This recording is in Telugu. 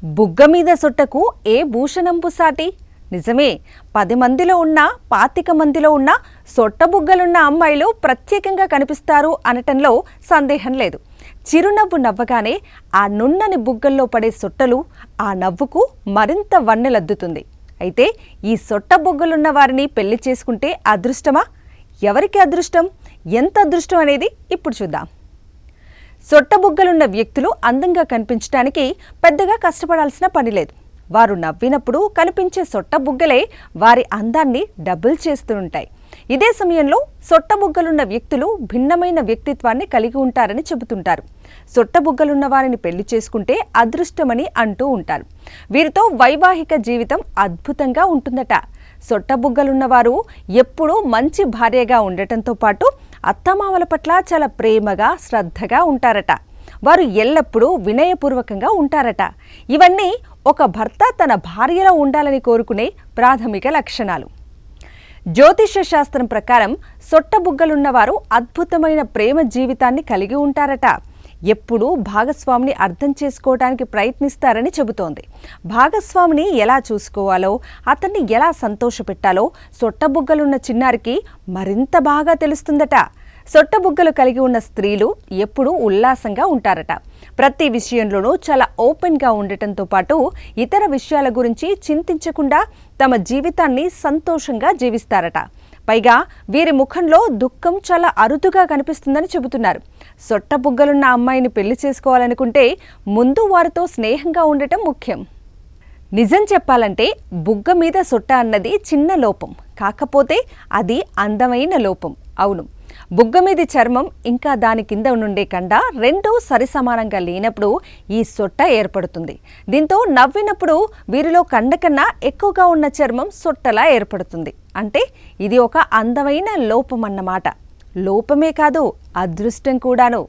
బుగ్గ మీద సొట్టకు ఏ భూషణంపు సాటి. నిజమే, 10 మందిలో ఉన్న 25 మందిలో ఉన్న సొట్ట బుగ్గలున్న అమ్మాయిలు ప్రత్యేకంగా కనిపిస్తారు అనటంలో సందేహం లేదు. చిరునవ్వు నవ్వగానే ఆ నున్నని బుగ్గల్లో పడే సొట్టలు ఆ నవ్వుకు మరింత వన్నెలద్దుతుంది. అయితే ఈ సొట్ట బుగ్గలున్న వారిని పెళ్లి చేసుకుంటే అదృష్టమా? ఎవరికి అదృష్టం, ఎంత అదృష్టం అనేది ఇప్పుడు చూద్దాం. సొట్టబుగ్గలున్న వ్యక్తులు అందంగా కనిపించడానికి పెద్దగా కష్టపడాల్సిన పని లేదు. వారు నవ్వినప్పుడు కనిపించే సొట్టబుగ్గలే వారి అందాన్ని డబుల్ చేస్తుంటాయి. ఇదే సమయంలో సొట్టబుగ్గలున్న వ్యక్తులు భిన్నమైన వ్యక్తిత్వాన్ని కలిగి ఉంటారని చెబుతుంటారు. సొట్టబుగ్గలున్న వారిని పెళ్లి చేసుకుంటే అదృష్టమని అంటూ ఉంటారు. వీరితో వైవాహిక జీవితం అద్భుతంగా ఉంటుందట. సొట్టబుగ్గలున్నవారు ఎప్పుడూ మంచి భార్యగా ఉండటంతో పాటు అత్తమామల పట్ల చాలా ప్రేమగా శ్రద్ధగా ఉంటారట. వారు ఎల్లప్పుడూ వినయపూర్వకంగా ఉంటారట. ఇవన్నీ ఒక భర్త తన భార్యలో ఉండాలని కోరుకునే ప్రాథమిక లక్షణాలు. జ్యోతిష్య శాస్త్రం ప్రకారం సొట్టబుగ్గలున్నవారు అద్భుతమైన ప్రేమ జీవితాన్ని కలిగి ఉంటారట. ఎప్పుడూ భాగస్వామిని అర్థం చేసుకోవడానికి ప్రయత్నిస్తారని చెబుతోంది. భాగస్వామిని ఎలా చూసుకోవాలో, అతన్ని ఎలా సంతోషపెట్టాలో సొట్టబుగ్గలున్న చిన్నారికి మరింత బాగా తెలుస్తుందట. సొట్టబుగ్గలు కలిగి ఉన్న స్త్రీలు ఎప్పుడూ ఉల్లాసంగా ఉంటారట. ప్రతి విషయంలోనూ చాలా ఓపెన్గా ఉండటంతో పాటు ఇతర విషయాల గురించి చింతించకుండా తమ జీవితాన్ని సంతోషంగా జీవిస్తారట. పైగా వీరి ముఖంలో దుఃఖం చాలా అరుదుగా కనిపిస్తుందని చెబుతున్నారు. సొట్టబుగ్గలున్న అమ్మాయిని పెళ్లి చేసుకోవాలనుకుంటే ముందు వారితో స్నేహంగా ఉండటం ముఖ్యం. నిజం చెప్పాలంటే బుగ్గ మీద సొట్ట అన్నది చిన్న లోపం, కాకపోతే అది అందమైన లోపం. అవును, బుగ్గ మీది చర్మం ఇంకా దాని కింద నుండే కండ రెండూ సరిసమానంగా లేనప్పుడు ఈ సొట్ట ఏర్పడుతుంది. దీంతో నవ్వినప్పుడు వీరిలో కండ కన్నా ఎక్కువగా ఉన్న చర్మం సొట్టలా ఏర్పడుతుంది. అంటే ఇది ఒక అందమైన లోపం అన్నమాట. లోపమే కాదు, అదృష్టం కూడాను.